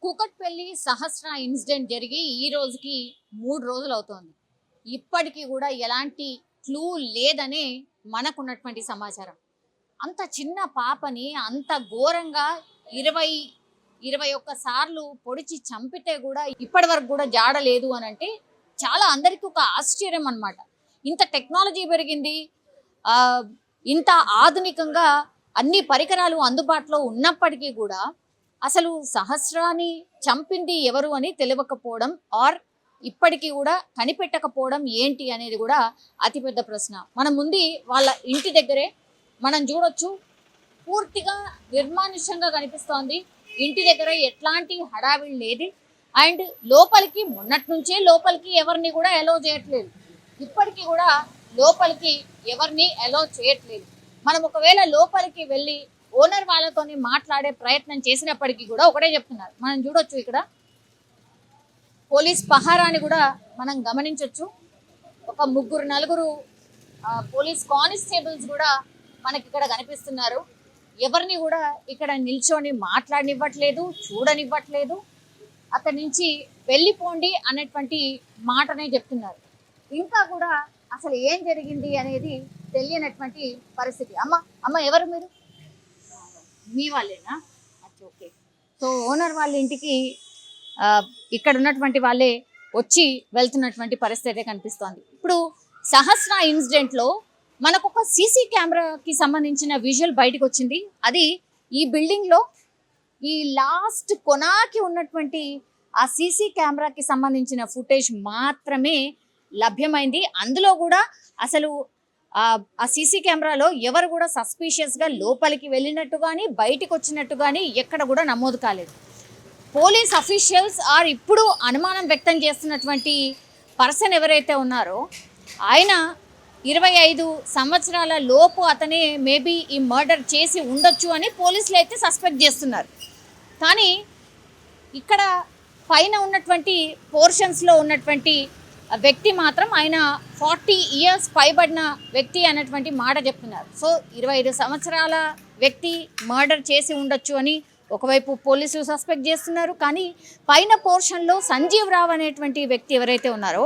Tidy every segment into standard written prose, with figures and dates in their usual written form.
కూకట్పల్లి సహస్ర incident జరిగి ఈ రోజుకి 3 రోజులు అవుతోంది. ఇప్పటికీ కూడా ఎలాంటి క్లూ లేదనే మనకున్నటువంటి సమాచారం. అంత చిన్న పాపని అంత ఘోరంగా 21 సార్లు పొడిచి చంపితే కూడా ఇప్పటి వరకు కూడా జాడలేదు అని అంటే చాలా అందరికీ ఒక ఆశ్చర్యం అన్నమాట. ఇంత టెక్నాలజీ పెరిగింది, ఇంత ఆధునికంగా అన్ని పరికరాలు అందుబాటులో ఉన్నప్పటికీ కూడా అసలు సహస్రాన్ని చంపింది ఎవరు అని తెలియకపోవడం ఆర్ ఇప్పటికీ కూడా కనిపెట్టకపోవడం ఏంటి అనేది కూడా అతిపెద్ద ప్రశ్న. మన ముందు వాళ్ళ ఇంటి దగ్గరే మనం చూడొచ్చు, పూర్తిగా నిర్మానుష్యంగా కనిపిస్తోంది. ఇంటి దగ్గర ఎట్లాంటి హడావిడి లేదు. అండ్ లోపలికి మొన్నటి నుంచే లోపలికి ఎవరిని కూడా అలౌ చేయట్లేదు. ఇప్పటికీ కూడా లోపలికి ఎవరిని అలౌ చేయట్లేదు. మనం ఒకవేళ లోపలికి వెళ్ళి ఓనర్ వాళ్ళతోని మాట్లాడే ప్రయత్నం చేసినప్పటికీ కూడా ఒకటే చెప్తున్నారు. మనం చూడొచ్చు, ఇక్కడ పోలీస్ పహారాని కూడా మనం గమనించవచ్చు. ఒక 3-4 పోలీస్ కానిస్టేబుల్స్ కూడా మనకి ఇక్కడ కనిపిస్తున్నారు. ఎవరిని కూడా ఇక్కడ నిల్చొని మాట్లాడనివ్వట్లేదు, చూడనివ్వట్లేదు. అక్కడి నుంచి వెళ్ళిపోండి అనేటువంటి మాటనే చెప్తున్నారు. ఇంకా కూడా అసలు ఏం జరిగింది అనేది తెలియనటువంటి పరిస్థితి. అమ్మ ఎవరు మీరు? మీ వాళ్ళేనా? ఓకే. సో ఓనర్ వాళ్ళ ఇంటికి ఇక్కడ ఉన్నటువంటి వాళ్ళే వచ్చి వెళ్తున్నటువంటి పరిస్థితి కనిపిస్తోంది. ఇప్పుడు సహస్ర ఇన్సిడెంట్లో మనకు ఒక సీసీ కెమెరాకి సంబంధించిన విజువల్ బయటకు వచ్చింది. అది ఈ బిల్డింగ్లో ఈ లాస్ట్ కొనాకి ఉన్నటువంటి ఆ సీసీ కెమెరాకి సంబంధించిన ఫుటేజ్ మాత్రమే లభ్యమైంది. అందులో కూడా అసలు ఆ సీసీ కెమెరాలో ఎవరు కూడా సస్పీషియస్గా లోపలికి వెళ్ళినట్టు కానీ బయటికి వచ్చినట్టు కానీ ఎక్కడ కూడా నమోదు కాలేదు. పోలీస్ అఫీషియల్స్ ఆర్ ఇప్పుడు అనుమానం వ్యక్తం చేస్తున్నటువంటి పర్సన్ ఎవరైతే ఉన్నారో ఆయన 25 సంవత్సరాల లోపు అతనే మేబీ ఈ మర్డర్ చేసి ఉండొచ్చు అని పోలీసులు అయితే సస్పెక్ట్ చేస్తున్నారు. కానీ ఇక్కడ పైన ఉన్నటువంటి పోర్షన్స్లో ఉన్నటువంటి వ్యక్తి మాత్రం ఆయన 40 ఇయర్స్ పైబడిన వ్యక్తి అన్నటువంటి మాట చెప్తున్నారు. సో 25 సంవత్సరాల వ్యక్తి మర్డర్ చేసి ఉండొచ్చు అని ఒకవైపు పోలీసులు సస్పెక్ట్ చేస్తున్నారు. కానీ పైన పోర్షన్లో సంజీవ్ రావు అనేటువంటి వ్యక్తి ఎవరైతే ఉన్నారో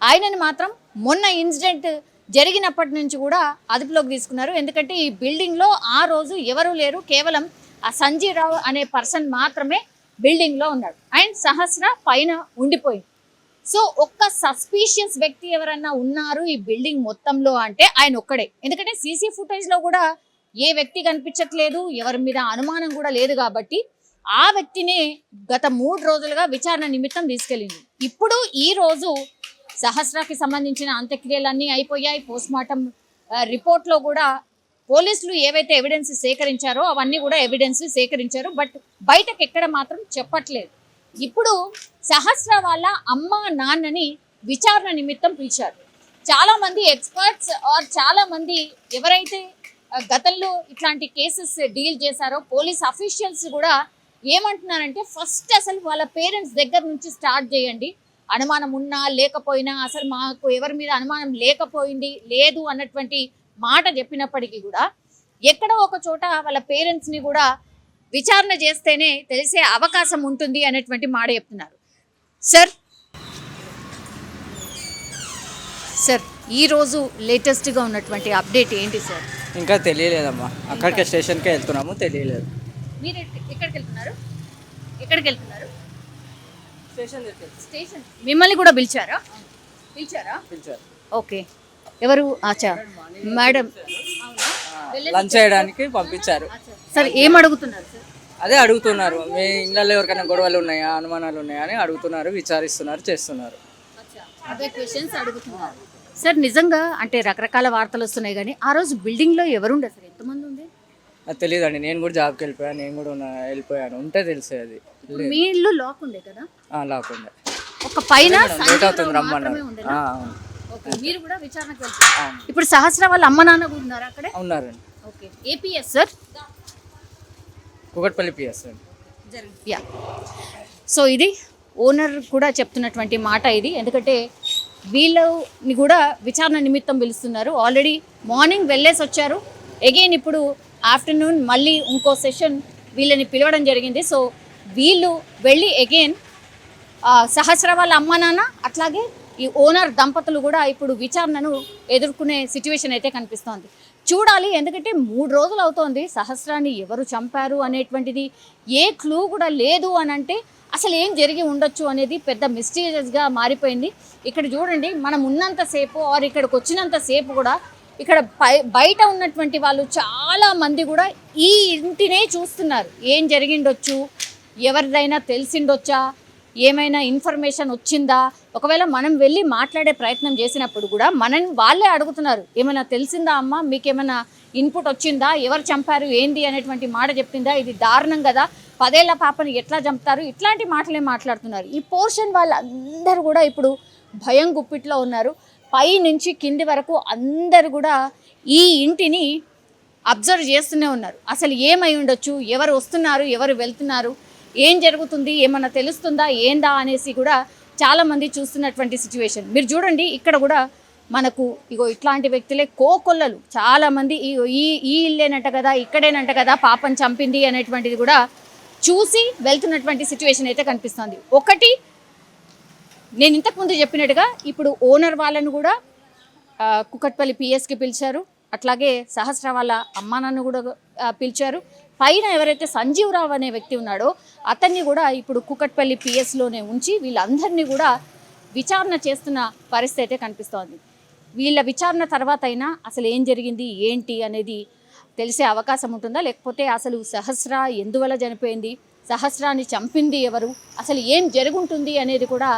ఆయనని మాత్రం మొన్న ఇన్సిడెంట్ జరిగినప్పటి నుంచి కూడా అదుపులోకి తీసుకున్నారు. ఎందుకంటే ఈ బిల్డింగ్లో ఆ రోజు ఎవరు లేరు, కేవలం ఆ సంజీవ్ రావు అనే పర్సన్ మాత్రమే బిల్డింగ్లో ఉన్నాడు. అండ్ సహస్ర పైన ఉండిపోయింది. సో ఒక్క సస్పీషియస్ వ్యక్తి ఎవరన్నా ఉన్నారు ఈ బిల్డింగ్ మొత్తంలో అంటే ఆయన ఒక్కడే. ఎందుకంటే సీసీ ఫుటేజ్లో కూడా ఏ వ్యక్తి కనిపించట్లేదు, ఎవరి మీద అనుమానం కూడా లేదు. కాబట్టి ఆ వ్యక్తినే గత 3 రోజులుగా విచారణ నిమిత్తం తీసుకెళ్ళింది. ఇప్పుడు ఈ రోజు సహస్రాకి సంబంధించిన అంత్యక్రియలన్నీ అయిపోయాయి. పోస్ట్మార్టం రిపోర్ట్లో కూడా పోలీసులు ఏవైతే ఎవిడెన్స్ సేకరించారో అవన్నీ కూడా ఎవిడెన్స్ సేకరించారు. బట్ బయటకు ఎక్కడ మాత్రం చెప్పట్లేదు. ఇప్పుడు సహస్ర వాళ్ళ అమ్మ నాన్నని విచారణ నిమిత్తం పిలిచారు. చాలామంది ఎక్స్పర్ట్స్ ఆర్ చాలామంది ఎవరైతే గతంలో ఇట్లాంటి కేసెస్ డీల్ చేశారో పోలీస్ అఫీషియల్స్ కూడా ఏమంటున్నారంటే ఫస్ట్ అసలు వాళ్ళ పేరెంట్స్ దగ్గర నుంచి స్టార్ట్ చేయండి. అనుమానం ఉన్నా లేకపోయినా అసలు మాకు ఎవరి మీద అనుమానం లేదు అన్నటువంటి మాట చెప్పినప్పటికీ కూడా ఎక్కడో ఒక చోట వాళ్ళ పేరెంట్స్ని కూడా విచారణ చేస్తేనే తెలిసే అవకాశం ఉంటుంది అనేటువంటి మాట చెప్తున్నారు. సార్ ఈరోజు లేటెస్ట్గా ఉన్నటువంటి అప్డేట్ ఏంటి సార్? ఇంకా తెలియలేదమ్మా, అక్కడికి స్టేషన్కే వెళ్తున్నాము, తెలియలేదు. మీరు ఎక్కడికి వెళ్తున్నారు? స్టేషన్. మిమ్మల్ని కూడా పిలిచారా? ఓకే. ఎవరు? ఆచా మేడం లంచ్ చేయడానికి పంపించారు. సార్ ఏం అడుగుతున్నారు సార్? అదే అడుగుతున్నారు, మీ ఇళ్ళల్లో ఎవరికైనా గొడవలు ఉన్నాయా, అనుమానాలు ఉన్నాయా అని అడుగుతున్నారు, విచారిస్తున్నారు, చేస్తున్నారు. అదే క్వశ్చన్స్ అడుగుతున్నారు. సార్ నిజంగా అంటే రకరకాల వార్తలు వస్తున్నాయి కానీ ఆ రోజు బిల్డింగ్లో ఎవరుండే సార్? ఎంతమంది ఉంది? అది తెలియదండి. నేను కూడా జాబ్కి వెళ్ళిపోయాను, నేను కూడా వెళ్ళిపోయాను. ఉంటే తెలిసే. అది మీ ఇల్లు లాక్ ఉండే కదా? లాక్ ఉండే. ఒక పైన రమ్మన్నారు. మీరు కూడా విచారణకు వెళ్తారు. ఇప్పుడు సహస్ర వాళ్ళ అమ్మ నాన్న కూడా ఉన్నారు అక్కడే? ఉన్నారండి. Okay. APS sir? Kukatpally PS అండి. యా. సో ఇది ఓనర్ కూడా చెప్తున్నటువంటి మాట ఇది. ఎందుకంటే వీళ్ళని కూడా విచారణ నిమిత్తం పిలుస్తున్నారు. ఆల్రెడీ మార్నింగ్ వెళ్ళేసి వచ్చారు. అగైన్ ఇప్పుడు ఆఫ్టర్నూన్ మళ్ళీ ఇంకో సెషన్ వీళ్ళని పిలవడం జరిగింది. సో వీళ్ళు వెళ్ళి అగైన్ సహస్ర వాళ్ళ అమ్మ నాన్న అట్లాగే ఈ ఓనర్ దంపతులు కూడా ఇప్పుడు విచారణను ఎదుర్కొనే సిచ్యువేషన్ అయితే కనిపిస్తోంది. చూడాలి, ఎందుకంటే 3 రోజులు అవుతోంది సహస్రాన్ని ఎవరు చంపారు అనేటువంటిది ఏ క్లూ కూడా లేదు అని అంటే అసలు ఏం జరిగి ఉండొచ్చు అనేది పెద్ద మిస్టీరియస్గా మారిపోయింది. ఇక్కడ చూడండి, మనం ఉన్నంతసేపు ఆర్ ఇక్కడికి వచ్చినంతసేపు కూడా ఇక్కడ బయట ఉన్నటువంటి వాళ్ళు చాలా మంది కూడా ఈ ఇంటినే చూస్తున్నారు. ఏం జరిగిండొచ్చు, ఎవరిదైనా తెలిసిండొచ్చా, ఏమైనా ఇన్ఫర్మేషన్ వచ్చిందా, ఒకవేళ మనం వెళ్ళి మాట్లాడే ప్రయత్నం చేసినప్పుడు కూడా వాళ్ళే అడుగుతున్నారు, ఏమైనా తెలిసిందా అమ్మ, మీకేమైనా ఇన్పుట్ వచ్చిందా, ఎవరు చంపారు ఏంది అనేటువంటి మాట చెప్పిందా, ఇది దారుణం కదా, 10 ఏళ్ల పాపని ఎట్లా చంపుతారు, ఇట్లాంటి మాటలే మాట్లాడుతున్నారు. ఈ పోర్షన్ వాళ్ళందరూ కూడా ఇప్పుడు భయం గుప్పిట్లో ఉన్నారు. పై నుంచి కింది వరకు అందరు కూడా ఈ ఇంటిని అబ్జర్వ్ చేస్తూనే ఉన్నారు. అసలు ఏమై ఉండొచ్చు, ఎవరు వస్తున్నారు, ఎవరు వెళ్తున్నారు, ఏం జరుగుతుంది, ఏమన్నా తెలుస్తుందా ఏందా అనేసి కూడా చాలామంది చూస్తున్నటువంటి సిచ్యువేషన్. మీరు చూడండి, ఇక్కడ కూడా మనకు ఇగో ఇట్లాంటి వ్యక్తులే కోకొల్లలు చాలామంది ఈ ఇల్లేనంట కదా, ఇక్కడేనంట కదా పాపం చంపింది అనేటువంటిది కూడా చూసి వెళ్తున్నటువంటి సిచ్యువేషన్ అయితే కనిపిస్తుంది. ఒకటి, నేను ఇంతకుముందు చెప్పినట్టుగా ఇప్పుడు ఓనర్ వాళ్ళను కూడా కుకట్పల్లి పిఎస్కి పిలిచారు, అట్లాగే సహస్ర వాళ్ళ అమ్మా నాన్న కూడా పిలిచారు. పైన ఎవరైతే సంజీవరావు అనే వ్యక్తి ఉన్నాడో అతన్ని కూడా ఇప్పుడు కుకట్పల్లి పిఎస్లోనే ఉంచి వీళ్ళందరినీ కూడా విచారణ చేస్తున్న పరిస్థితి అయితే కనిపిస్తోంది. వీళ్ళ విచారణ తర్వాత అయినా అసలు ఏం జరిగింది ఏంటి అనేది తెలిసే అవకాశం ఉంటుందా, లేకపోతే అసలు సహస్ర ఎందువల్ల చనిపోయింది, సహస్రాన్ని చంపింది ఎవరు, అసలు ఏం జరుగుంటుంది అనేది కూడా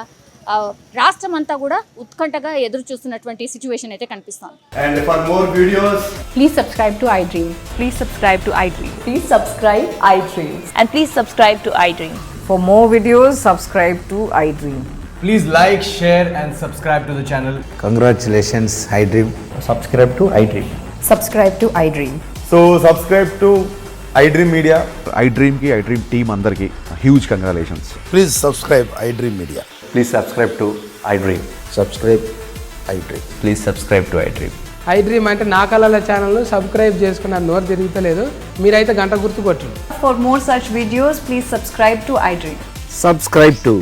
రాష్ట్రం అంతా కూడా ఉత్కంఠగా ఎదురు చూస్తున్నటువంటి సిచ్యువేషన్ అయితే కనిపిస్తోంది. And for more videos, Please subscribe to iDream. Please subscribe to iDream. Please subscribe iDream. And please subscribe to iDream. For more videos, subscribe to iDream. please like, share and subscribe to the channel. Congratulations, iDream. Subscribe to iDream. Subscribe to iDream. So subscribe to iDream Media. iDream team andarki huge congratulations. Please subscribe iDream Media. Please subscribe to iDream. Subscribe iDream. Please subscribe to iDream. iDream అంటే నా కళల ఛానల్ను subscribe చేసుకున్న నోరు తిరుగుతలేదు, మీరైతే గంట గుర్తు కొట్టండి. For more such videos, please subscribe to iDream. Subscribe to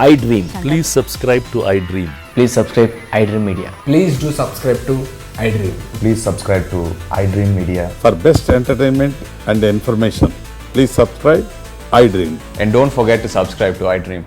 iDream. Please subscribe to iDream. Please subscribe iDream Media. Please do subscribe to iDream. Please subscribe to iDream Media. For best entertainment and information, please subscribe iDream. And don't forget to subscribe to iDream.